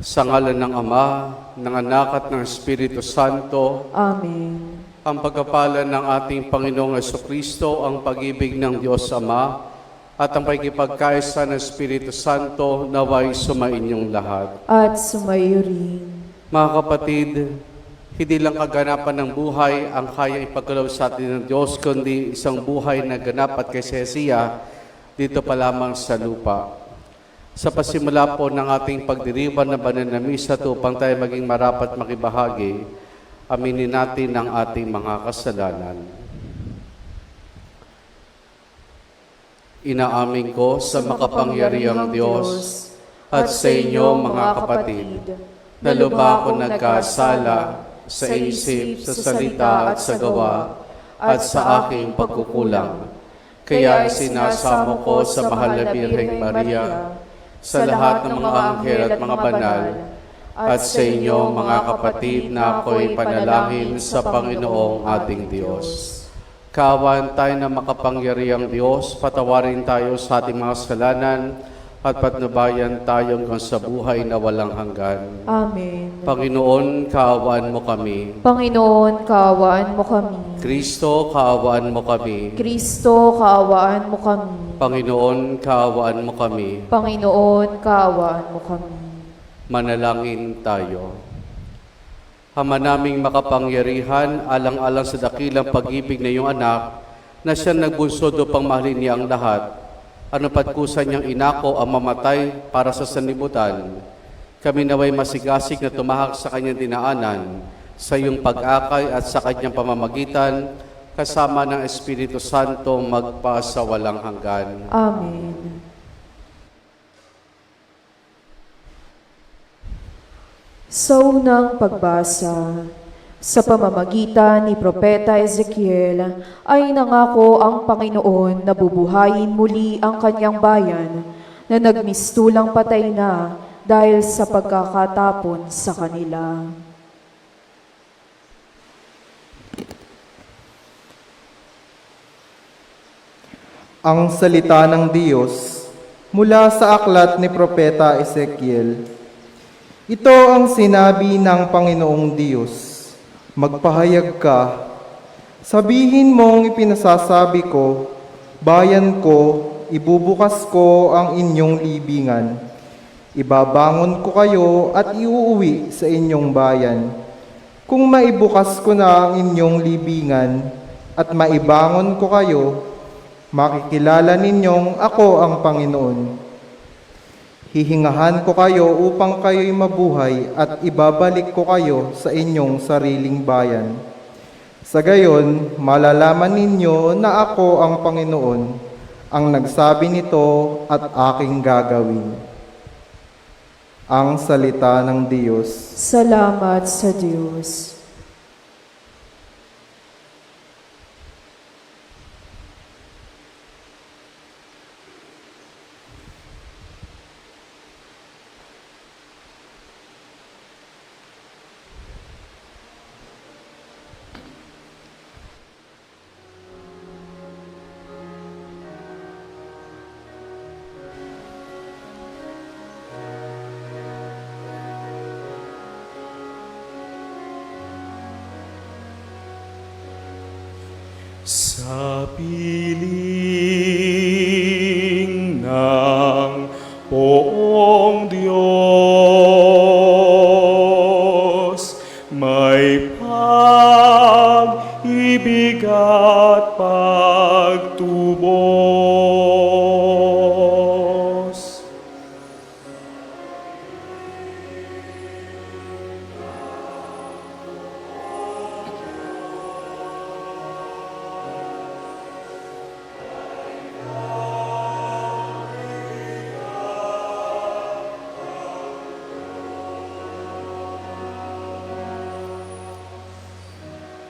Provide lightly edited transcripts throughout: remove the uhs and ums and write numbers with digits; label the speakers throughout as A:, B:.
A: Sa ngalan ng Ama, ng Anak at ng Espiritu Santo.
B: Amen.
A: Ang pagkapalan ng ating Panginoong Jesucristo, ang pag-ibig ng Diyos Ama, at ang pagkipagkaisa ng Espiritu Santo naway sumainyong lahat.
B: At sumayo rin.
A: Mga kapatid, hindi lang kaganapan ng buhay ang kaya ipagkaloob sa atin ng Diyos, kundi isang buhay na ganap at kaysesiya dito pa lamang sa lupa. Sa pasimula po ng ating pagdiriwang na banal na misa upang tayo maging marapat makibahagi, aminin natin ang ating mga kasalanan. Inaamin ko sa makapangyarihang Diyos at sa inyo mga kapatid, na lubha ko nagkasala sa isip, sa salita at sa gawa at sa aking pagkukulang. Kaya sinasamo ko sa mahal na Birheng Maria, sa lahat ng mga anghel at mga banal, at sa inyo mga kapatid na ako'y panalangin sa Panginoong ating Diyos. Kaawaan tayo na makapangyarihang Diyos, patawarin tayo sa ating mga kasalanan, at patnubayan tayo hanggang sa buhay na walang hanggan.
B: Amen.
A: Panginoon, kaawaan mo kami.
B: Panginoon, kaawaan mo kami.
A: Kristo, kaawaan mo kami.
B: Kristo, kaawaan mo kami.
A: Panginoon, kaawaan mo kami.
B: Panginoon, kaawaan mo kami.
A: Manalangin tayo. Ama naming makapangyarihan, alang-alang sa dakilang pag-ibig na iyong anak, na siyang nagbunsod upang mahalin niya ang lahat, ano pat kusa niyang inako ang mamatay para sa sanlibutan, kami naway masigasig na tumahak sa kanyang dinaanan, sa iyong pag-akay at sa kanyang pamamagitan, kasama ng Espiritu Santo magpa sa walang hanggan.
B: Amen. Sa unang pagbasa, sa pamamagitan ni Propeta Ezekiel ay nangako ang Panginoon na bubuhayin muli ang kanyang bayan na nagmistulang patay na dahil sa pagkakatapon sa kanila.
C: Ang salita ng Diyos mula sa aklat ni Propeta Ezekiel. Ito ang sinabi ng Panginoong Diyos. Magpahayag ka, sabihin mong ipinasasabi ko, bayan ko, ibubukas ko ang inyong libingan. Ibabangon ko kayo at iuuwi sa inyong bayan. Kung maibukas ko na ang inyong libingan at maibangon ko kayo, makikilala ninyong ako ang Panginoon. Hihingahan ko kayo upang kayo'y mabuhay at ibabalik ko kayo sa inyong sariling bayan. Sa gayon, malalaman ninyo na ako ang Panginoon, ang nagsabi nito at aking gagawin. Ang salita ng Diyos.
B: Salamat sa Diyos.
D: Sa piling ng poong Diyos, may pag-ibig at pagtubos.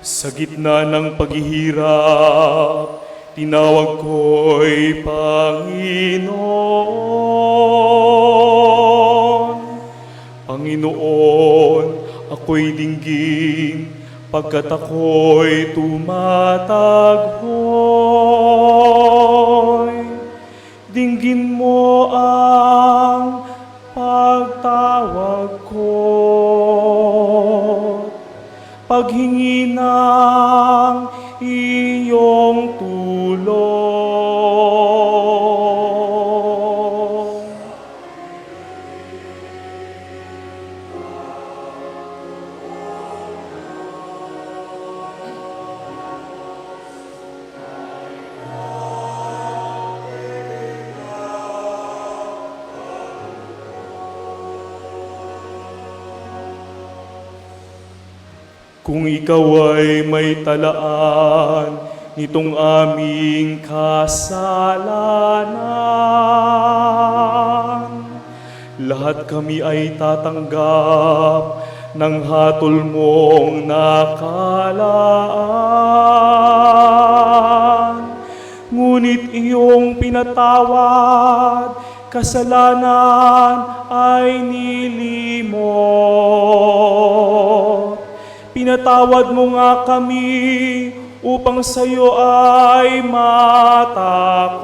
D: Sa gitna ng paghihirap, tinawag ko'y Panginoon. Panginoon, ako'y dinggin, pagkat ako'y tumataghoy. Dinggin mo ang pagtawag tinawag ko, paghingi ng iyong tulong. Kung ikaw ay may talaan nitong aming kasalanan, lahat kami ay tatanggap ng hatol mong nakalaan. Ngunit iyong pinatawad, kasalanan ay nilimot. Pinatawad mo nga kami upang sa'yo ay matakot.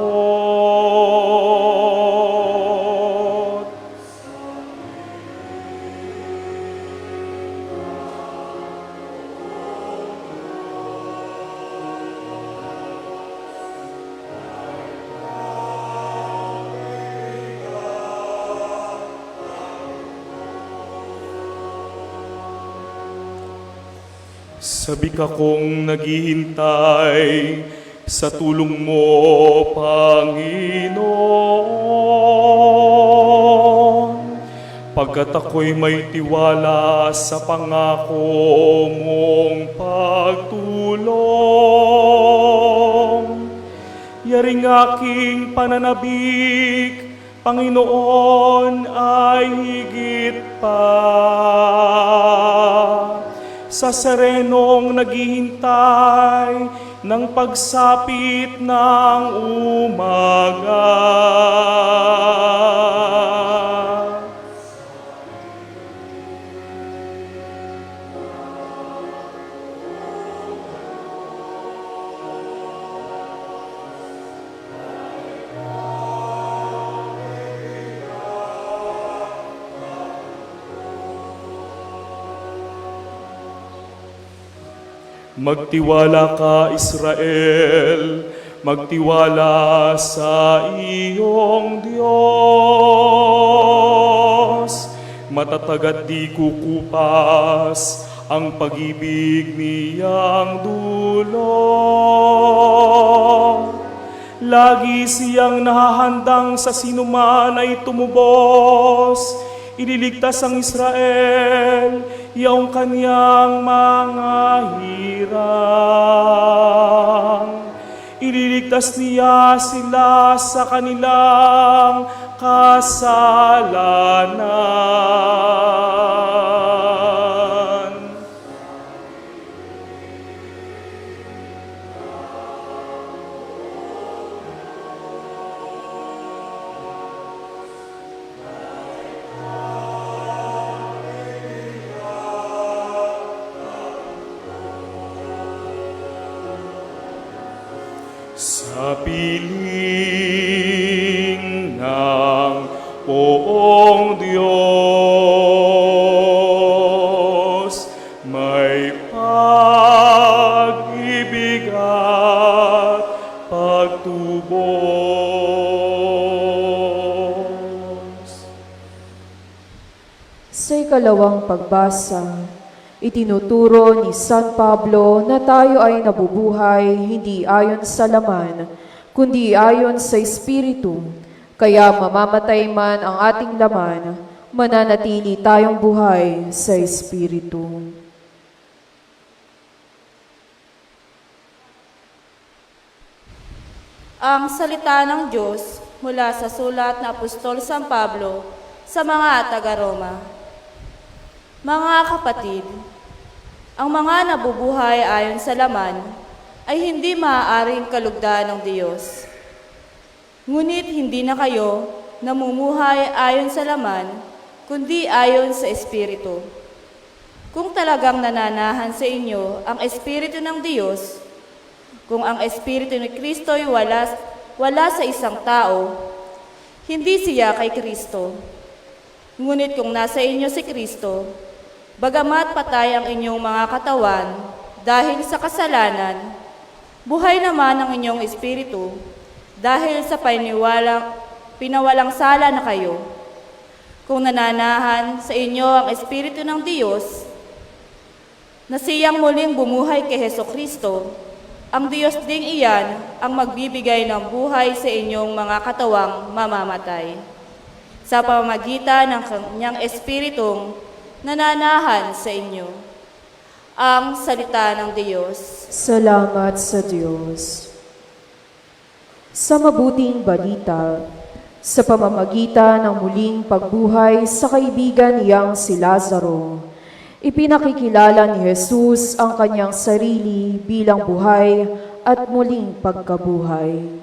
D: Sabi ka kong naghihintay sa tulong mo, Panginoon. Pagkat ako'y may tiwala sa pangako mong pagtulong. Yaring aking pananabik, Panginoon, ay higit pa sa serenong naghihintay ng pagsapit ng umaga. Magtiwala ka, Israel, magtiwala sa iyong Diyos. Matatag at di kukupas ang pag-ibig niyang dulot. Lagi siyang nahahandang sa sinuman ay tumubos. Ililigtas ang Israel, iyong kanyang mga hirang. Ililigtas niya sila sa kanilang kasalanan. Sa piling ng poong Diyos, may pag-ibig at pagtubos.
B: Sa ikalawang pagbasa, itinuturo ni San Pablo na tayo ay nabubuhay hindi ayon sa laman, kundi ayon sa Espiritu. Kaya mamamatay man ang ating laman, mananatili tayong buhay sa Espiritu.
E: Ang salita ng Diyos mula sa sulat na Apostol San Pablo sa mga taga-Roma. Mga kapatid, ang mga nabubuhay ayon sa laman ay hindi maaaring kalugdan ng Diyos. Ngunit hindi na kayo namumuhay ayon sa laman, kundi ayon sa Espiritu. Kung talagang nananahan sa inyo ang Espiritu ng Diyos, kung ang Espiritu ni Kristo ay wala sa isang tao, hindi siya kay Kristo. Ngunit kung nasa inyo si Kristo, bagamat patay ang inyong mga katawan dahil sa kasalanan, buhay naman ang inyong espiritu dahil sa pinawalang sala na kayo. Kung nananahan sa inyo ang Espiritu ng Diyos, na siyang muling bumuhay kay Hesukristo, ang Diyos ding iyan ang magbibigay ng buhay sa inyong mga katawang mamamatay, sa pamamagitan ng kanyang Espiritong nananahan sa inyo. Ang salita ng Diyos.
B: Salamat sa Diyos. Sa mabuting balita, sa pamamagitan ng muling pagbuhay sa kaibigan niyang si Lazaro, ipinakikilala ni Jesus ang kanyang sarili bilang buhay at muling pagkabuhay.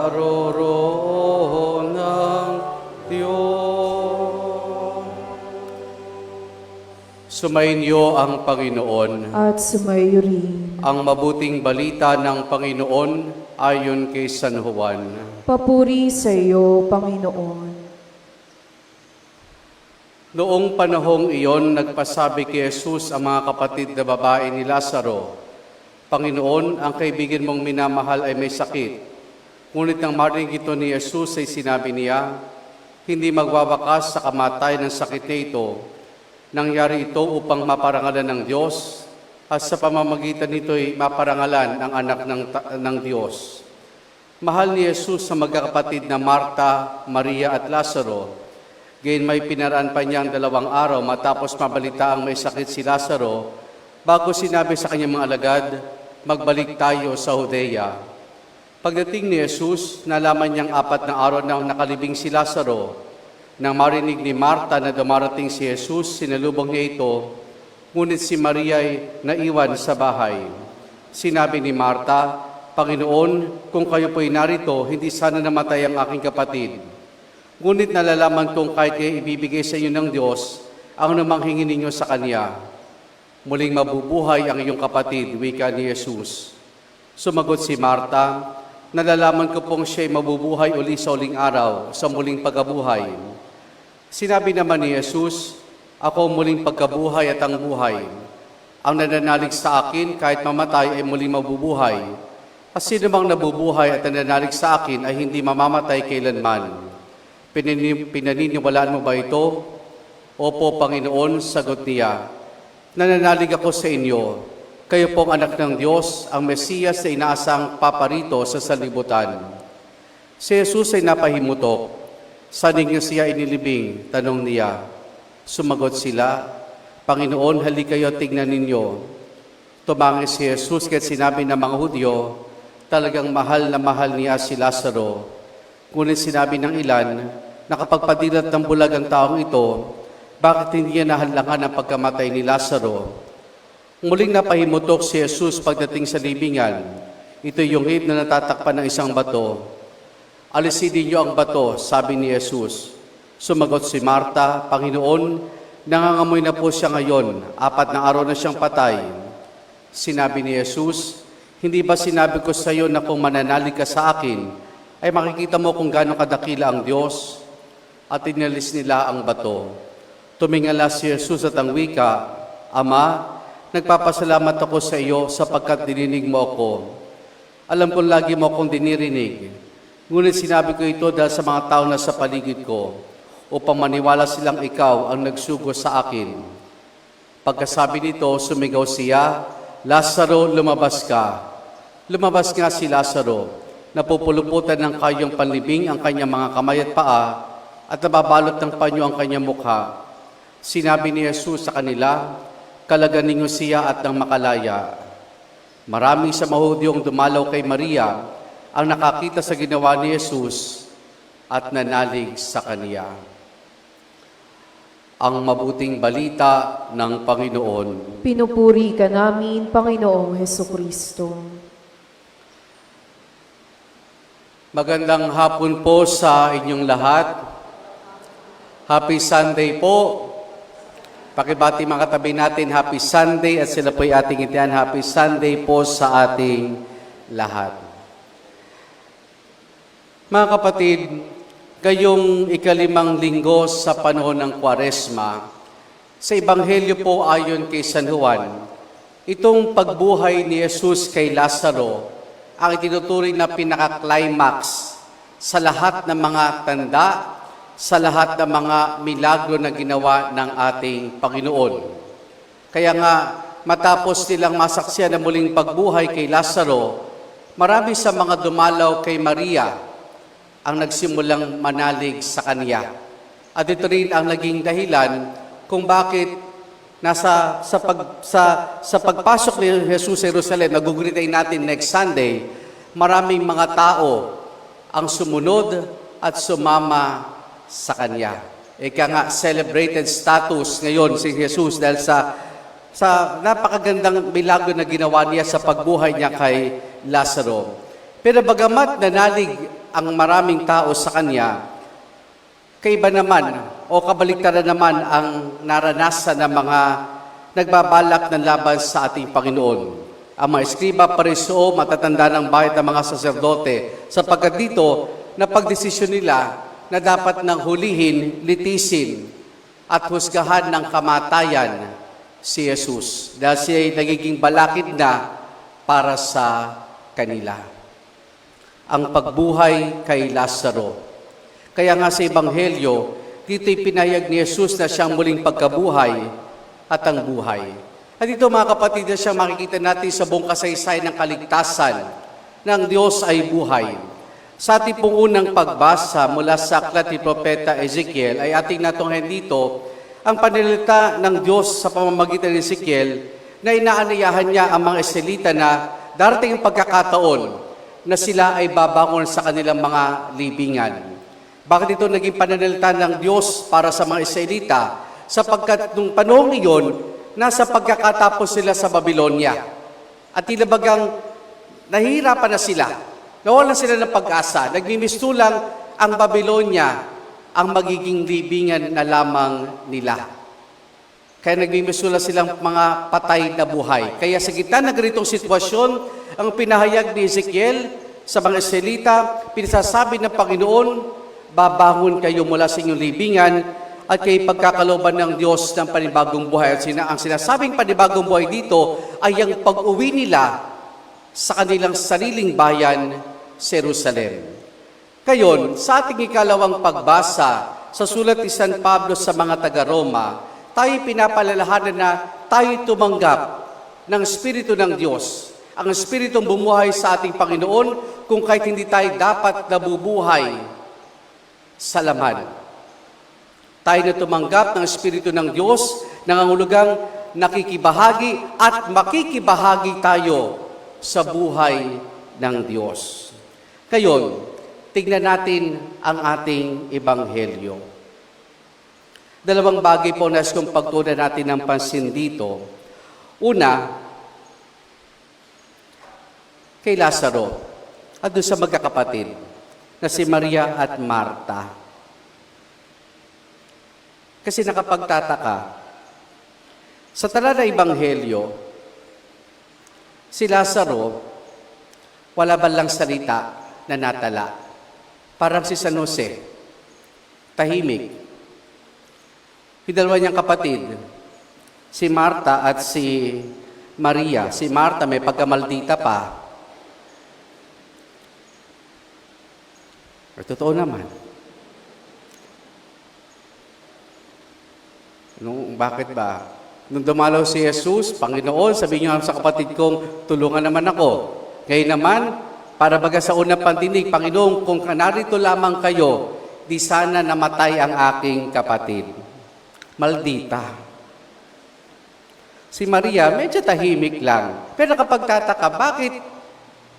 A: Naroroon ng Diyos. Sumainyo ang Panginoon.
B: At sumayo rin.
A: Ang mabuting balita ng Panginoon ayon kay San Juan.
B: Papuri sa iyo, Panginoon.
A: Noong panahong iyon, nagpasabi kay Jesus ang mga kapatid na babae ni Lazaro, Panginoon, ang kaibigan mong minamahal ay may sakit. Ngunit nang marinig ito ni Jesus ay sinabi niya, hindi magwawakas sa kamatayan ng sakit na ito. Nangyari ito upang maparangalan ng Diyos at sa pamamagitan nito'y maparangalan ang anak ng Diyos. Mahal ni Jesus sa magkakapatid na Marta, Maria at Lazaro. Gayon may pinaraan pa niyang 2 araw matapos mabalita ang may sakit si Lazaro, bago sinabi sa kanyang mga alagad, magbalik tayo sa Judea. Pagdating ni Jesus, nalaman niyang 4 na araw na nakalibing si Lazaro. Nang marinig ni Marta na dumarating si Jesus, sinalubong niya ito, ngunit si Maria ay naiwan sa bahay. Sinabi ni Marta, Panginoon, kung kayo po'y narito, hindi sana namatay ang aking kapatid. Ngunit nalalaman kong kahit kayo ibibigay sa inyo ng Diyos, ang namang hingin ninyo sa Kanya. Muling mabubuhay ang iyong kapatid, wika ni Jesus. Sumagot si Marta, nalalaman ko pong siya'y mabubuhay uli sa uling araw, sa muling pagkabuhay. Sinabi naman ni Jesus, ako muling pagkabuhay at ang buhay. Ang nananalig sa akin kahit mamatay ay muling mabubuhay. At sino mang nabubuhay at nananalig sa akin ay hindi mamamatay kailanman. Pinaniniwalaan mo ba ito? Opo, Panginoon, sagot niya. Nananalig ako sa inyo. Kayo pong anak ng Diyos, ang Mesiyas na inaasang paparito sa sanlibutan. Si Jesus ay napahimutok. Saan niyo siya inilibing? Tanong niya. Sumagot sila, Panginoon, halik kayo tignan ninyo. Tumangi si Jesus kahit sinabi ng mga Hudyo, talagang mahal na mahal niya si Lazaro. Ngunit sinabi ng ilan, nakapagpadilat ng bulag ang taong ito, bakit hindi niya nahalangan ang pagkamatay ni Lazaro? Muling napahimutok si Jesus pagdating sa libingan. Ito yung hib na natatakpan ng isang bato. Alisin niyo ang bato, sabi ni Jesus. Sumagot si Marta, Panginoon, nangangamoy na po siya ngayon, 4 na araw na siyang patay. Sinabi ni Jesus, hindi ba sinabi ko sa iyo na kung mananalig ka sa akin, ay makikita mo kung gaano kadakila ang Diyos? At inalis nila ang bato. Tumingala si Jesus at ang wika, Ama, nagpapasalamat ako sa iyo sapagkat dininig mo ako. Alam ko lagi mo akong dinirinig. Ngunit sinabi ko ito dahil sa mga tao na sa paligid ko, upang maniwala silang ikaw ang nagsugo sa akin. Pagkasabi nito, sumigaw siya, Lazaro, lumabas ka. Lumabas nga si Lazaro, napupuluputan ng kayong panlibing ang kanyang mga kamay at paa, at nababalot ng panyo ang kanyang mukha. Sinabi ni Jesus sa kanila, kalagan ninyo siya at nang makalaya. Maraming sa mahudyong dumalaw kay Maria ang nakakita sa ginawa ni Jesus at nanalig sa kaniya. Ang mabuting balita ng Panginoon.
B: Pinupuri ka namin, Panginoong Hesukristo.
A: Magandang hapon po sa inyong lahat. Happy Sunday po. Pakibati mga katabi natin, Happy Sunday at sila po'y ating itiyan. Happy Sunday po sa ating lahat. Mga kapatid, kayong ikalimang linggo sa panahon ng Kwaresma, sa Ebanghelyo po ayon kay San Juan, itong pagbuhay ni Jesus kay Lazaro ang itinuturing na pinaka-climax sa lahat ng mga tanda, sa lahat ng mga milagro na ginawa ng ating Panginoon. Kaya nga, matapos nilang masaksiyan ang muling pagbuhay kay Lazaro, marami sa mga dumalaw kay Maria ang nagsimulang manalig sa kanya. At ito rin ang naging dahilan kung bakit sa pagpasok ni Jesus sa Jerusalem, nagugulitin natin next Sunday, maraming mga tao ang sumunod at sumama sa kanya. Ika nga, celebrated status ngayon si Jesus dahil sa napakagandang milagro na ginawa niya sa pagbuhay niya kay Lazaro. Pero bagamat nanalig ang maraming tao sa kanya, kaiba naman o kabaliktaran naman ang naranasan ng mga nagbabalak ng laban sa ating Panginoon. Ang mga eskriba, pariseo, matatanda ng bayan ng mga saserdote, sapagkat dito, napagdesisyon nila na dapat nang hulihin, litisin, at husgahan ng kamatayan si Jesus. Dahil siya ay nagiging balakid na para sa kanila. Ang pagbuhay kay Lazaro. Kaya nga sa Ebanghelyo, dito'y pinahayag ni Jesus na siyang muling pagkabuhay at ang buhay. At ito mga kapatid, na siyang makikita natin sa buong kasaysayan ng kaligtasan ng Diyos ay buhay. Sa ating pong unang pagbasa mula sa aklat ni Propeta Ezekiel ay ating natunghayan dito ang pananalita ng Diyos sa pamamagitan ni Ezekiel na inaanayahan niya ang mga Israelita na darating ang pagkakataon na sila ay babangon sa kanilang mga libingan. Bakit ito naging pananalita ng Diyos para sa mga Israelita? Sapagkat nung panahon iyon, nasa pagkakatapos sila sa Babylonia. At tinabagang nahihirapan na sila. Nawalan sila ng pag-asa. Nagmimistulang ang Babylonia ang magiging libingan na lamang nila. Kaya nagmimistulang silang mga patay na buhay. Kaya sa gitna ng ganitong sitwasyon, ang pinahayag ni Ezekiel sa mga Israelita, pinasasabi ng Panginoon, babangon kayo mula sa inyong libingan at kayo pagkakalooban ng Diyos ng panibagong buhay. At ang sinasabing panibagong buhay dito ay ang pag-uwi nila sa kanilang sariling bayan, Jerusalem. Ngayon, sa ating ikalawang pagbasa sa sulat ni San Pablo sa mga taga-Roma, tayo pinapalalahanan na tayo tumanggap ng Espiritu ng Diyos. Ang Espiritong bumuhay sa ating Panginoon kung kahit hindi tayo dapat nabubuhay sa laman. Tayo na tumanggap ng Espiritu ng Diyos, nangangulugang nakikibahagi at makikibahagi tayo sa buhay ng Diyos. Ngayon, tignan natin ang ating Ebanghelyo. Dalawang bagay po nais kong pagtuunan natin ng pansin dito. Una, kay Lazaro at doon sa magkakapatid na si Maria at Marta. Kasi nakapagtataka, sa tala na Ebanghelyo, si Lazaro, wala ba lang salita na natala? Parang si San Jose, tahimik. Yung dalawa niyang kapatid, si Marta at si Maria. Si Marta may pagkamaldita pa. Totoo naman. Bakit ba? Nung dumalaw si Jesus, Panginoon, sabi niyo sa kapatid kong, tulungan naman ako. Ngayon naman, para baga sa unang pandinig, Panginoon, kung narito lamang kayo, di sana namatay ang aking kapatid. Maldita. Si Maria, medyo tahimik lang. Pero kapag tataka, bakit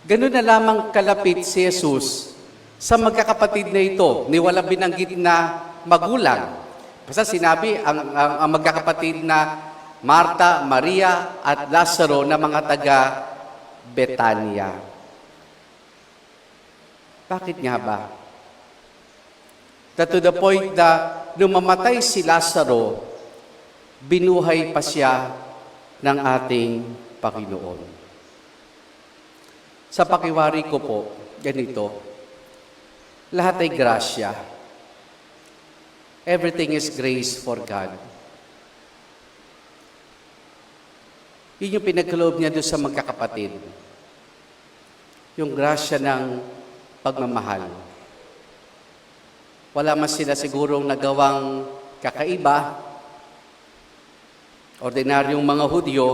A: ganun na lamang kalapit si Jesus sa magkakapatid na ito, ni walang binanggit na magulang? Basta sinabi, ang magkakapatid na Marta, Maria, at Lazaro na mga taga Betania. Bakit nga ba? To the point na nung mamatay si Lazaro, binuhay pa siya ng ating Panginoon. Sa pakiwari ko po, ganito, lahat ay grasya. Everything is grace for God. Yun yung pinagkaloob niya doon sa magkakapatid. Yung grasya ng pagmamahal. Wala man sila sigurong nagawang kakaiba, ordinaryong mga Hudyo,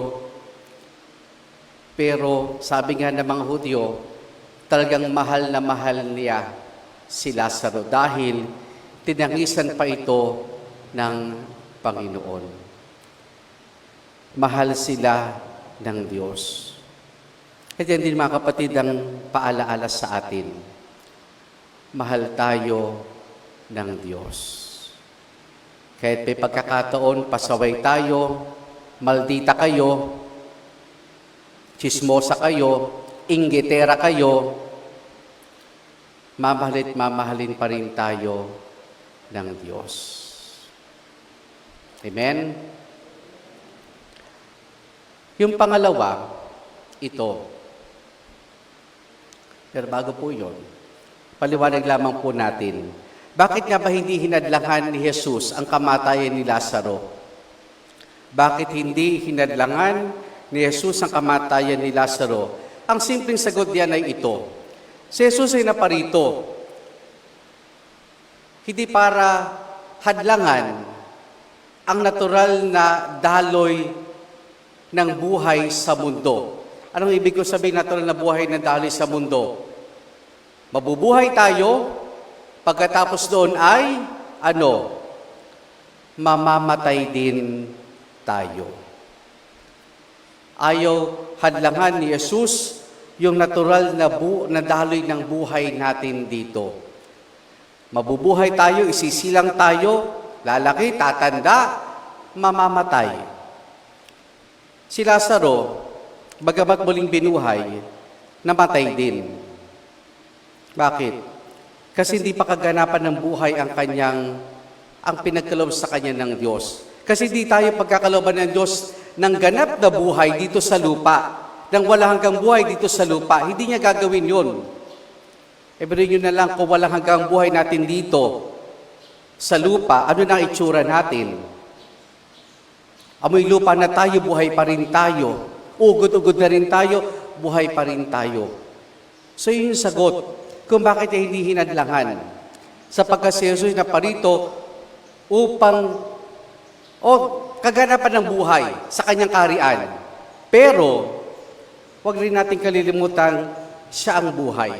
A: pero sabi nga ng mga Hudyo, talagang mahal na mahal niya si Lazaro dahil tinangisan pa ito ng Panginoon. Mahal sila ng Diyos. At yan din mga kapatid ang paalaala sa atin. Mahal tayo ng Diyos. Kahit may pagkakataon, pasaway tayo, maldita kayo, chismosa kayo, inggitera kayo, mamahalin pa rin tayo ng Diyos. Amen? Yung pangalawa, ito. Pero bago po yun, paliwanag lamang po natin. Bakit nga ba hindi hinadlangan ni Jesus ang kamatayan ni Lazaro? Bakit hindi hinadlangan ni Jesus ang kamatayan ni Lazaro? Ang simpleng sagot diyan ay ito. Si Jesus ay naparito, hindi para hadlangan ang natural na daloy ng buhay sa mundo. Anong ibig ko sabihin natural na buhay ng daloy sa mundo? Mabubuhay tayo, pagkatapos doon ay, mamamatay din tayo. Ayaw hadlangan ni Jesus yung natural na daloy ng buhay natin dito. Mabubuhay tayo, isisilang tayo, lalaki, tatanda, mamamatay. Si Lazaro, bagamat muling binuhay, namatay din. Bakit? Kasi hindi pa kaganapan ng buhay ang pinagkaloob sa kanya ng Diyos. Kasi di tayo pagkakalooban ng Diyos ng ganap na buhay dito sa lupa, ng wala hanggang buhay dito sa lupa. Hindi niya gagawin yun. Ibigay nyo na lang kung walang hanggang buhay natin dito sa lupa, ano na itsura natin? Amoy lupa na tayo, buhay pa rin tayo. Ugod-ugod na rin tayo, buhay pa rin tayo. So yun yung sagot kung bakit hindi hinadlangan. Sapagkat si Jesus na parito upang kaganapan ng buhay sa kanyang kaharian. Pero, huwag rin natin kalilimutan, siya ang buhay.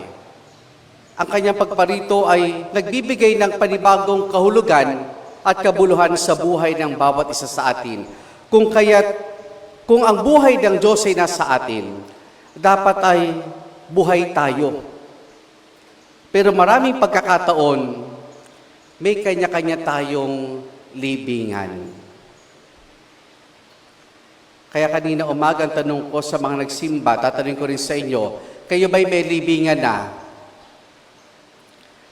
A: Ang kanyang pagparito ay nagbibigay ng panibagong kahulugan at kabuluhan sa buhay ng bawat isa sa atin. Kung ang buhay ng Diyos ay nasa atin, dapat ay buhay tayo. Pero maraming pagkakataon, may kanya-kanya tayong libingan. Kaya kanina umaga ang tanong ko sa mga nagsimba, tatanungin ko rin sa inyo, kayo ba'y may libingan na?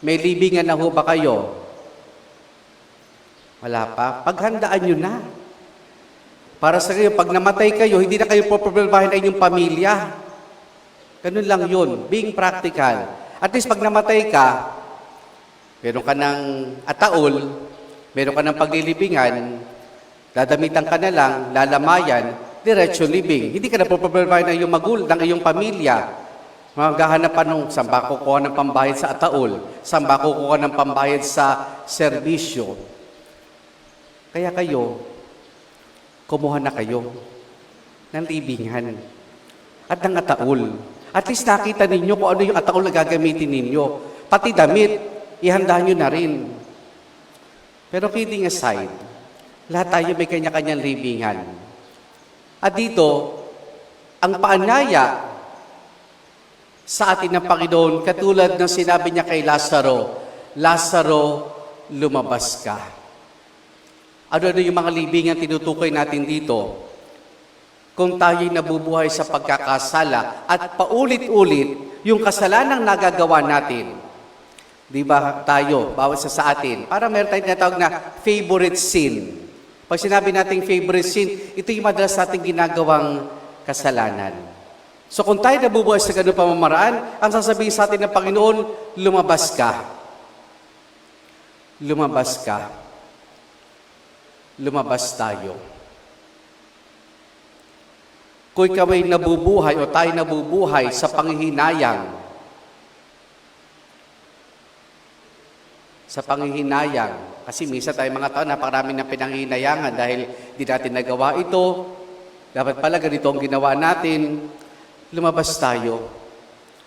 A: May libingan na ho ba kayo? Wala pa? Paghandaan nyo na. Para sa kayo, pag namatay kayo, hindi na kayo poproblemahin ay inyong pamilya. Ganun lang yun, being practical. At least pag namatay ka, meron ka ng ataol, meron ka ng paglilibingan, dadamitan ka na lang, lalamayan, diretso libing. Hindi ka na poproblemahin ng iyong ng iyong pamilya. Maghahanap pa nung saan ba kukuha ng pambayad sa ataol, saan ba kukuha ng pambayad sa serbisyo. Kaya kayo, kumuha na kayo ng libingan at ng ataul. At least nakita ninyo kung ano yung ataul na gagamitin ninyo. Pati damit, ihanda nyo na rin. Pero kidding aside, lahat tayo may kanya-kanyang libingan. At dito, ang paanyaya sa atin ng Panginoon, katulad ng sinabi niya kay Lazaro, Lazaro, lumabas ka. Ano yung mga libingan tinutukoy natin dito? Kung tayo'y nabubuhay sa pagkakasala at paulit-ulit yung kasalanang nagagawa natin, di ba tayo, bawat sa atin, para meron tayong tinatawag na favorite sin. Pag sinabi nating favorite sin, ito yung madalas nating ginagawang kasalanan. So kung tayo nabubuhay sa ganung pamamaraan, ang sasabihin sa atin ng Panginoon, lumabas ka. Lumabas ka. Lumabas tayo. Kung ikaw ay nabubuhay o tayo nabubuhay sa panghihinayang, kasi minsan tayo mga tao, napakarami ng pinanghihinayangan dahil di natin nagawa ito, dapat pala ganito ang ginawa natin, lumabas tayo.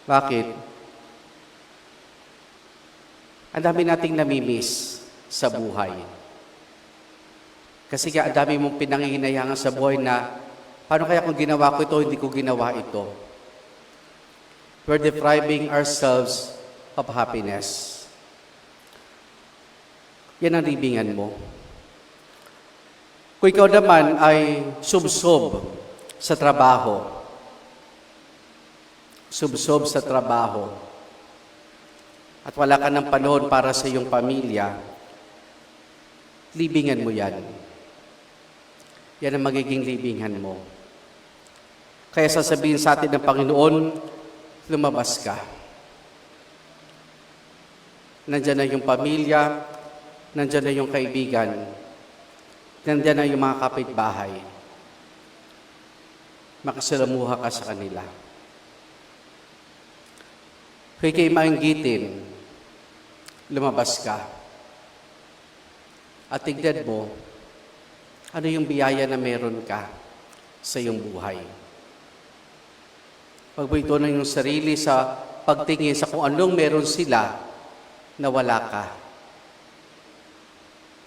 A: Bakit? Ang dami nating namimiss sa buhay. Kasi ang dami mong pinanghihinayangan sa buhay na, paano kaya kung ginawa ko ito, hindi ko ginawa ito? We're depriving ourselves of happiness. Yan ang libingan mo. Kung ikaw naman ay subsob sa trabaho, at wala ka ng panahon para sa iyong pamilya, libingan mo yan. Yan ang magiging libingan mo. Kaya sasabihin sa atin ng Panginoon, lumabas ka. Nandyan na yung pamilya, nandyan na yung kaibigan, nandyan na yung mga kapitbahay. Makisalamuha ka sa kanila. Kaya kayo mainggitin, lumabas ka. At tignan mo, ano yung biyaya na meron ka sa iyong buhay. Pagbuito na yung sarili sa pagtingin sa kung anong meron sila na wala ka.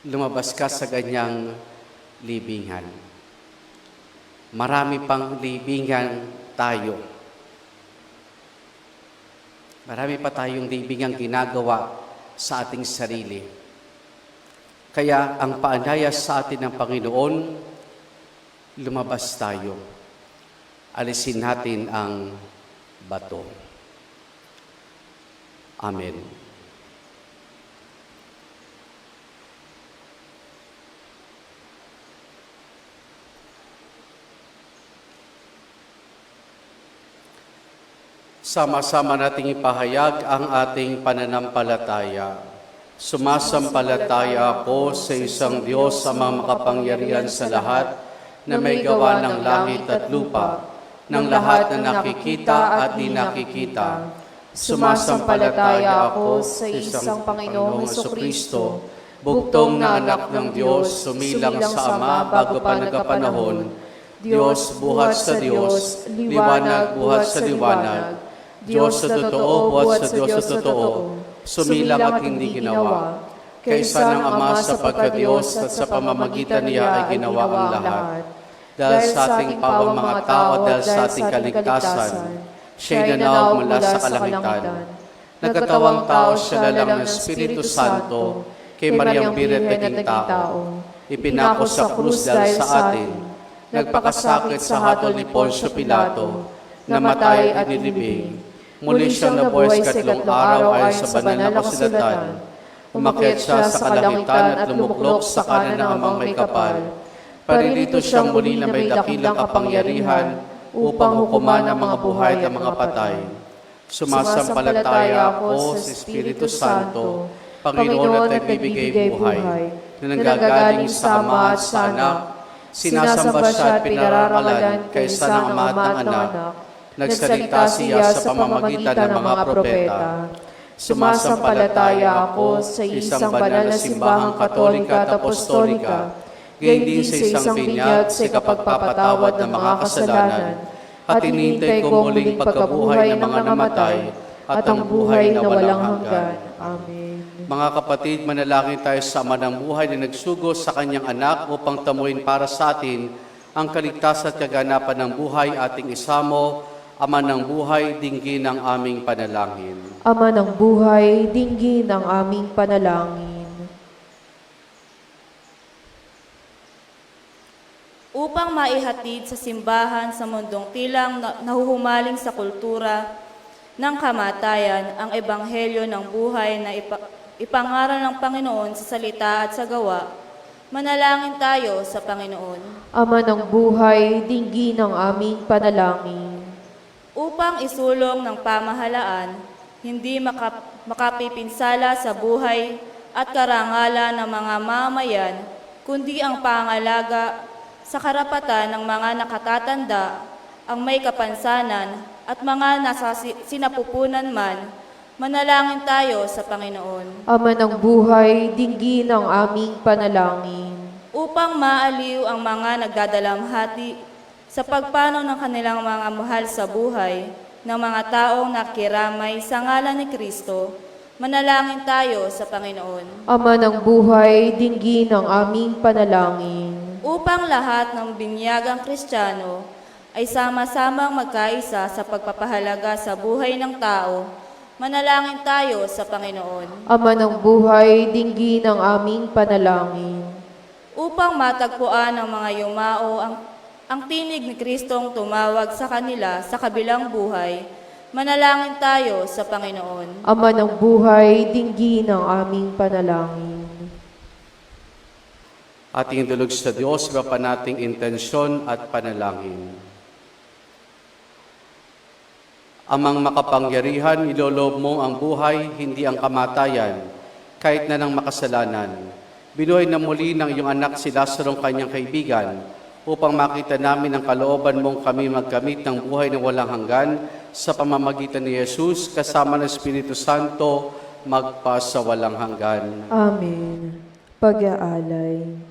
A: Lumabas ka sa ganyang libingan. Marami pang libingan tayo. Marami pa tayong libingang ginagawa sa ating sarili. Kaya ang paanyaya sa atin ng Panginoon, lumabas tayo. Alisin natin ang bato. Amen. Sama-sama nating ipahayag ang ating pananampalataya. Sumasampalataya ako sa isang Diyos Amang makapangyarihan sa lahat, na may gawa ng langit at lupa, ng lahat na nakikita at di nakikita.
B: Sumasampalataya ako sa isang Panginoong Jesucristo, bugtong na anak ng Diyos, sumilang sa Ama bago pa nagkapanahon, Diyos buhat sa Diyos, liwanag buhat sa liwanag, Diyos sa totoo, buhat sa Diyos sa totoo, sumilang at hindi ginawa. Kaysa ng Ama sa pagka-Diyos at sa pamamagitan niya ay ginawa ang lahat. Dahil sa ating pawang mga tao, dahil sa ating kaligtasan, siya'y nanawag mula sa kalangitan. Nagkatawang tao siya lang ng Espiritu Santo, kay Mariang Biret naging tao. Ipinako sa krus dahil sa atin. Nagpakasakit sa hatol ni Poncio Pilato, namatay at inilibing. Muli siyang nabuhay sa ikatlong araw ayon sa banal na kasulatan. Umakyat siya sa kalangitan at lumuklok sa kanan ng Amang may kapal. Paririto siyang muli na may dakilang kapangyarihan upang hukuman ang mga buhay at mga patay. Sumasampalataya ako sa Espiritu Santo, Panginoon at nagbibigay buhay, na nanggagaling sa Ama at sa Anak, sinasamba siya at pinararangalan kaysa ng Ama at ng Anak. Nagsalita siya sa pamamagitan ng mga propeta. Sumasampalataya ako sa isang banal na simbahang katolika at apostolika.
A: gayon din sa isang binyag sa kapagpapatawad ng mga kasalanan, at hinihintay ko muling pagkabuhay ng mga namatay, at ang buhay na walang hanggan.
B: Amen.
A: Mga kapatid, manalangin tayo sa Ama ng buhay na nagsugo sa kanyang anak upang tamuin para sa atin ang kaligtasan at kaganapan ng buhay. Ating isamo, Ama ng buhay, dinggin ang aming panalangin.
B: Ama ng buhay, dinggin ang aming panalangin.
E: Upang maihatid sa simbahan sa mundong tilang nahuhumaling sa kultura ng kamatayan ang ebanghelyo ng buhay na ipangaral ng Panginoon sa salita at sa gawa, manalangin tayo sa Panginoon.
B: Ama ng buhay, dinggin ang aming panalangin.
E: Upang isulong ng pamahalaan, hindi makapipinsala sa buhay at karangalan ng mga mamayan, kundi ang pangalaga sa karapatan ng mga nakatatanda, ang may kapansanan at mga nasa sinapupunan man, manalangin tayo sa Panginoon.
B: Ama ng buhay, dinggin ang aming panalangin.
E: Upang maaliw ang mga nagdadalamhati sa pagpanaw ng kanilang mga mahal sa buhay ng mga taong nakiramay sa ngalan ni Kristo, manalangin tayo sa Panginoon.
B: Ama ng buhay, dinggin ang aming panalangin.
E: Upang lahat ng binyagang Kristiyano ay sama-samang magkaisa sa pagpapahalaga sa buhay ng tao, manalangin tayo sa Panginoon.
B: Ama ng buhay, dinggin ang aming panalangin.
E: Upang matagpuan ng mga yumao ang tinig ni Kristong tumawag sa kanila sa kabilang buhay, manalangin tayo sa Panginoon.
B: Ama ng buhay, dinggin ang aming panalangin.
A: Ating dulog sa Diyos, iba pa nating intensyon at panalangin. Amang makapangyarihan, ilolob mo ang buhay, hindi ang kamatayan, kahit na ng makasalanan. Binuhay na muli ng iyong anak si Lazaro, kanyang kaibigan, upang makita namin ang kalooban mong kami magkamit ng buhay na walang hanggan sa pamamagitan ni Jesus, kasama ng Espiritu Santo, magpa sa walang hanggan.
B: Amen. Pag-aalay.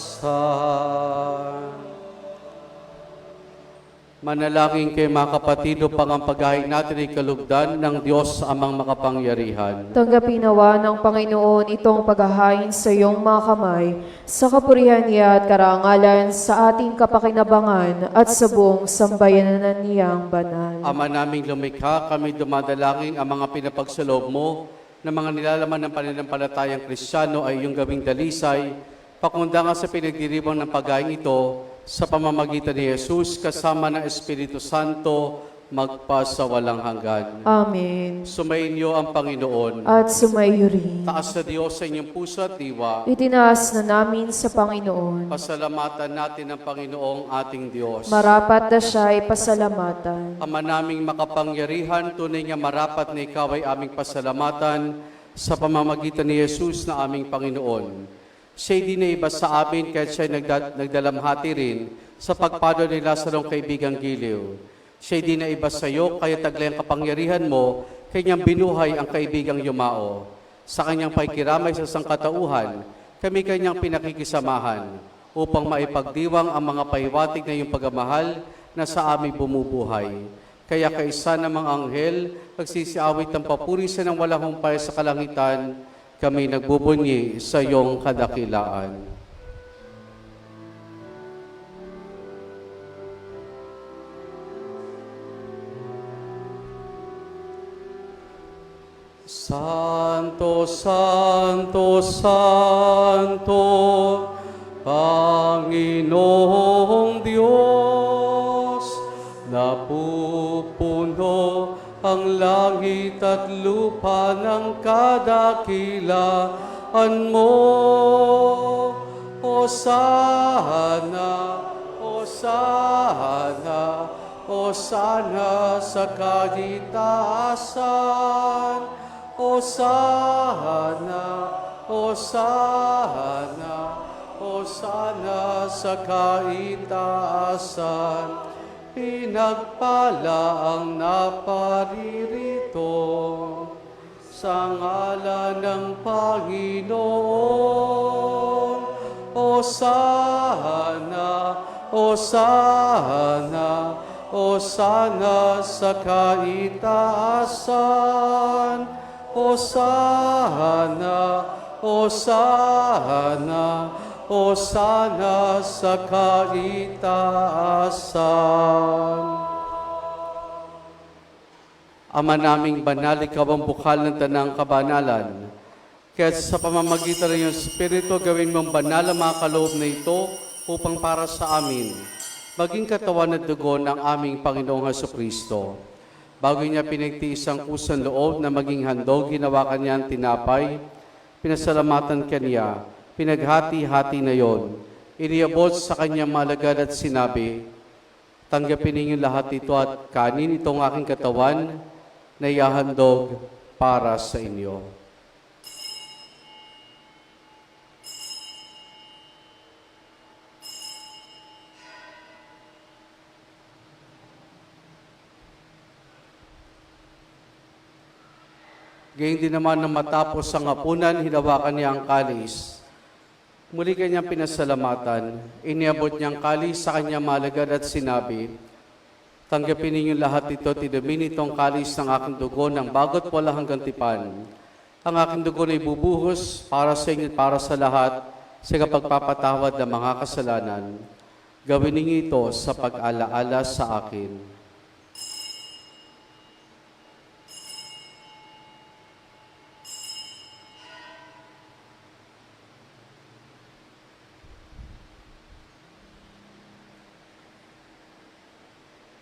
A: Kaligtasan. Manalangin kay mga kapatid upang ang paghahain natin ay kalugdan ng Diyos amang makapangyarihan.
B: Tanggapin nawa ng Panginoon itong paghahain sa iyong mga kamay, sa kapurihan niya at karangalan sa ating kapakinabangan at sa buong sambayanan niyang banal.
A: Ama naming lumikha, kami dumadalangin ang mga pinapagsalob mo na mga nilalaman ng pananampalatayang Kristiyano ay iyong gawing dalisay, pakundangan sa pinagdiriwang ng paghahain ito sa pamamagitan ni Jesus kasama ng Espiritu Santo magpasawalang hanggan.
B: Amen.
A: Sumainyo ang Panginoon.
B: At sumayo rin.
A: Taas na Diyos sa inyong puso at diwa.
B: Itinaas na namin sa Panginoon.
A: Pasalamatan natin ang Panginoong ating Diyos.
B: Marapat na siya ay pasalamatan.
A: Ama naming makapangyarihan, tunay nga marapat na ikaw ay aming pasalamatan sa pamamagitan ni Jesus na aming Panginoon. Siya'y di na iba sa amin kahit siya'y nagdalamhati rin sa pagpado ni Lazarong kaibigang giliw. Siya'y di na iba sa iyo kaya taglay ang kapangyarihan mo kanyang binuhay ang kaibigang yumao. Sa kanyang pagkiramay sa sangkatauhan, kami kanyang pinakikisamahan upang maipagdiwang ang mga pahiwatig na iyong pagmamahal na sa amin bumubuhay. Kaya kaisa ng mga anghel, nagsisiawit ng papuri sa nang walang humpay sa kalangitan, kami nagbubunyi sa iyong kadakilaan. Santo, Santo, Santo, Panginoong Diyos, napupuno ang langit at lupa ng kadakilaan mo. Hosana, Hosana, Hosana sa kaitaasan. Hosana, Hosana, Hosana sa kaitaasan. Pinagpala ang naparirito sa ngalan ng Panginoon. Hosana, Hosana, Hosana sa kaitaasan. Hosana, Hosana, Hosana sa kaitaasan. Ama naming banal, ikaw ang bukal ng tanang kabanalan. Kaya sa pamamagitan ng iyong Espiritu, gawin mong banal ang mga kaloob na ito upang para sa amin, maging katawan at dugo ng aming Panginoong Hesukristo. Bago niya pinagtiis ang kusang loob na maging handog, hinawakan niya ang tinapay, pinasalamatan kaniya, pinaghati-hati na yon. Iniabot sa kanyang malagad at sinabi, tanggapin ninyo lahat ito at kanin itong aking katawan na ihahandog para sa inyo. Gayun din naman na matapos ang hapunan, hinawakan niya ang kalis. Muli kanyang pinasalamatan, iniabot niyang kalis sa kanyang malagad at sinabi, tanggapin ninyo lahat ito, tinumin itong kalis ng aking dugo ng bagot wala hanggang tipan. Ang aking dugo na ibubuhos para sa inyo at para sa lahat sa kapagpapatawad ng mga kasalanan. Gawin ninyo ito sa pag-alaala sa akin.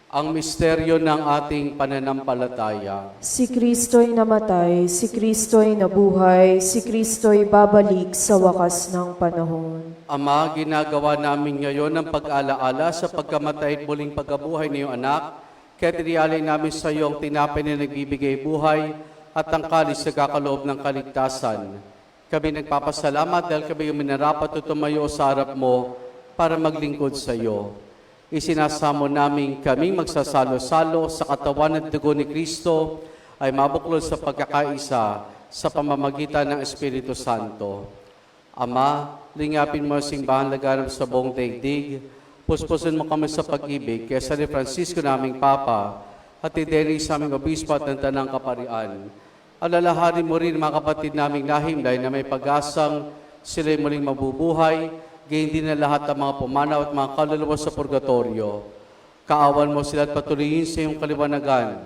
A: Ang misteryo ng ating pananampalataya.
B: Si Kristo'y namatay, si Kristo'y nabuhay, si Kristo'y babalik sa wakas ng panahon.
A: Ama, ginagawa namin ngayon ang pag-alaala sa pagkamatay at muling pagkabuhay ng iyong anak, kaya tiniyalay namin sa iyo ang tinapay na nagbibigay buhay at ang kalis na kakaloob ng kaligtasan. Kami nagpapasalamat dahil kami yung minarapat at tumayo sa harap mo para maglingkod sa iyo. Isinasamo namin kaming magsasalo-salo sa katawan at dugo ni Kristo ay mabuklod sa pagkakaisa sa pamamagitan ng Espiritu Santo. Ama, lingapin mo ang simbahan laganap sa buong daigdig, Puspusin mo kami sa pag-ibig, kaya sa ni Francisco naming Papa, at ni Dennis sa aming Obispo at ng Tanang Kaparian. Alalahanin mo rin mga kapatid naming lahimlay na may pag-asang sila'y muling mabubuhay, gayon din na lahat ng mga pumanaw at mga kaluluwa sa purgatorio. Kaawan mo sila at patuloyin sa iyong kaliwanagan.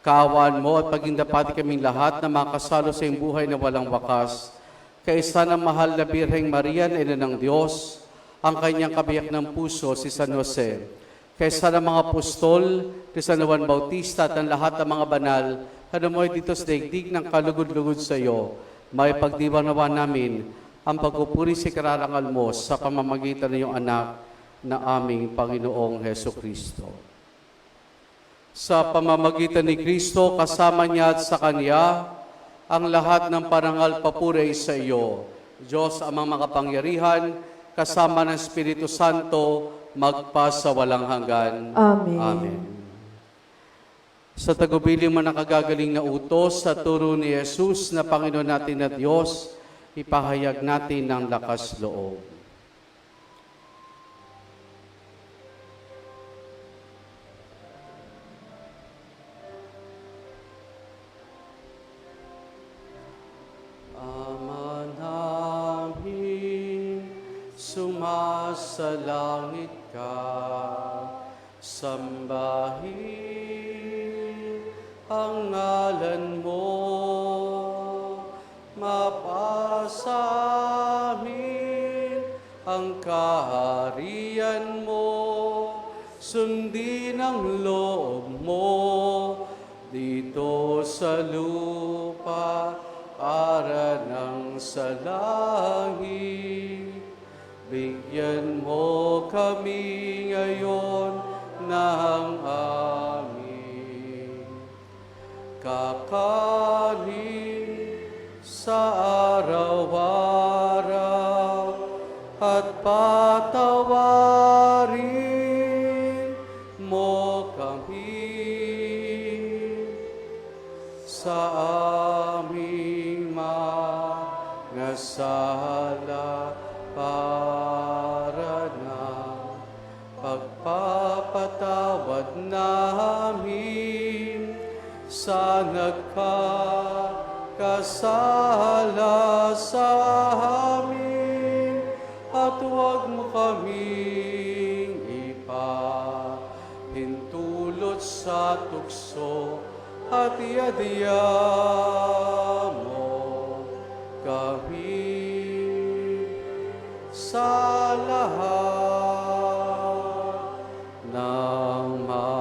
A: Kaawaan mo at paging dapati kaming lahat na makasalo sa iyong buhay na walang wakas. Kaisa ng mahal na Birheng Maria na ina ng Diyos, ang kanyang kabiyak ng puso, si San Jose. Kaisa ng mga apostol, ni San Juan Bautista at ang lahat ng mga banal, na mo'y dito sa daigdig ng kalugod-lugod sa iyo, may pagdiwang nawa namin ang pagpupuri sa kararangal mo sa pamamagitan ng iyong anak na aming Panginoong Heso Kristo. Sa pamamagitan ni Kristo, kasama niya at sa Kanya, ang lahat ng parangal papuri sa iyo. Diyos amang makapangyarihan, kasama ng Espiritu Santo, magpa sa walang hanggan.
B: Amen.
A: Amen. Sa tagubilin mo nakagagaling na utos sa turo ni Jesus na Panginoon natin at Diyos, ipahayag natin ng lakas loob. Ama namin, sumasalangit ka, sambahin ang ngalan mo, mapasamin ang kaharian mo, sundin ang loob mo dito sa lupa para nang sa langit. Bigyan mo kami ngayon ng amin kakanin sa araw-araw at patawarin mo kami sa aming mga sala para na pagpapatawad namin sa nagkakasala sa amin, at huwag mo kaming ipahintulot sa tukso, at iadya mo kami sa lahat ng masama.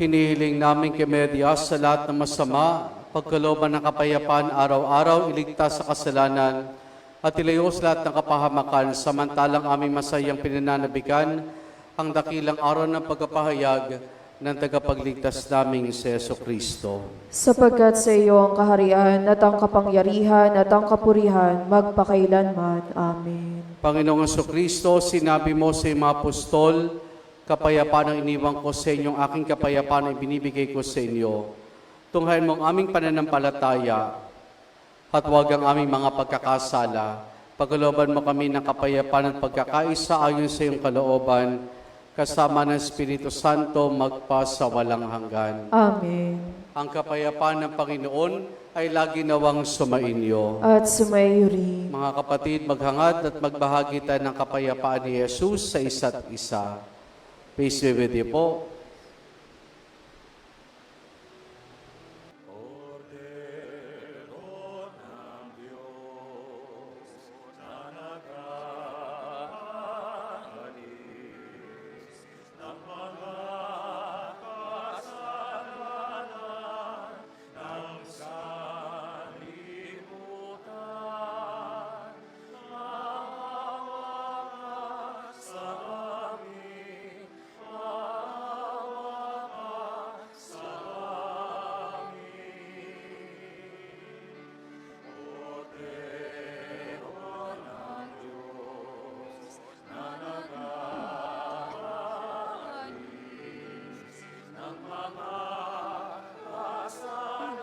A: Hinihiling namin kay Maria sa lahat ng masama, pagkalooban ng kapayapaan araw-araw, iligtas sa kasalanan, at ilayo sa lahat ng kapahamakan, samantalang aming masayang pinananabikan ang dakilang araw ng pagkapahayag ng tagapagligtas naming si Yesu Kristo.
B: Sapagkat sa iyo ang kaharian at ang kapangyarihan at ang kapurihan magpakailanman. Amen.
A: Panginoong Yesu Kristo, sinabi mo sa iyong mga apostol, kapayapaan ang iniwang ko sa inyong aking kapayapaan ang binibigay ko sa inyo. Tunghayan mo ang aming pananampalataya at huwag ang aming mga pagkakasala. Pagkalooban mo kami ng kapayapaan at pagkakaisa ayon sa iyong kalooban, kasama ng Espiritu Santo magpa sa walang hanggan.
B: Amen.
A: Ang kapayapaan ng Panginoon ay lagi nawang sumainyo.
B: At sumayo rin.
A: Mga kapatid, maghangad at magbahagi tayo ng kapayapaan ni Jesus sa isa't isa. Peace be with you po.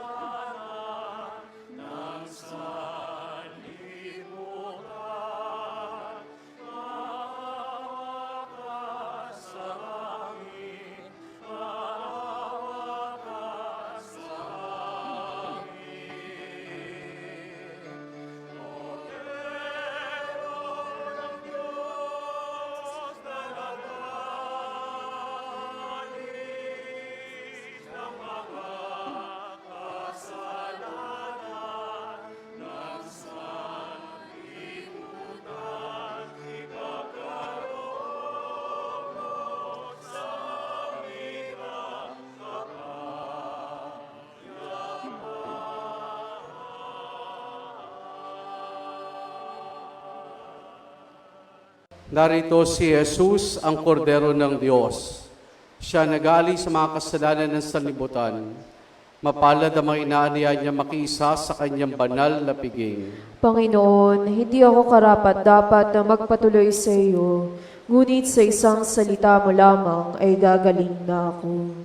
D: Kasalanan ng
A: Narito si Jesus, ang kordero ng Diyos. Siya nag-aali sa mga kasalanan ng sanlibutan. Mapalad ang mga inaaniya niya makiisa sa kanyang banal na piging.
B: Panginoon, hindi ako karapat-dapat na magpatuloy sa iyo, ngunit sa isang salita mo lamang ay gagaling na ako.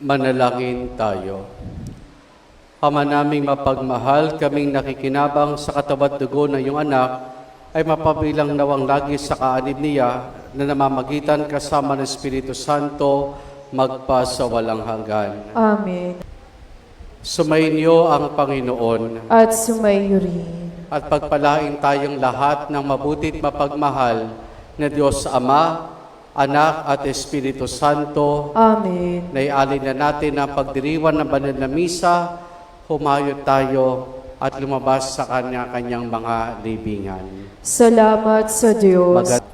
A: Manalangin tayo. Ama naming mapagmahal, kaming nakikinabang sa katawan at dugo ng iyong anak, ay mapabilang nawang lagi sa kaanib niya na namamagitan kasama ng Espiritu Santo, magpa sa walang hanggan.
B: Amen.
A: Sumainyo ang Panginoon
B: At sumayo rin.
A: at pagpalain tayong lahat ng mabutit mapagmahal na Diyos Ama, Anak at Espiritu Santo.
B: Amen.
A: Naialin na natin ang pagdiriwan ng banal na misa, humayo tayo at lumabas sa kanya-kanyang mga libingan.
B: Salamat sa Diyos.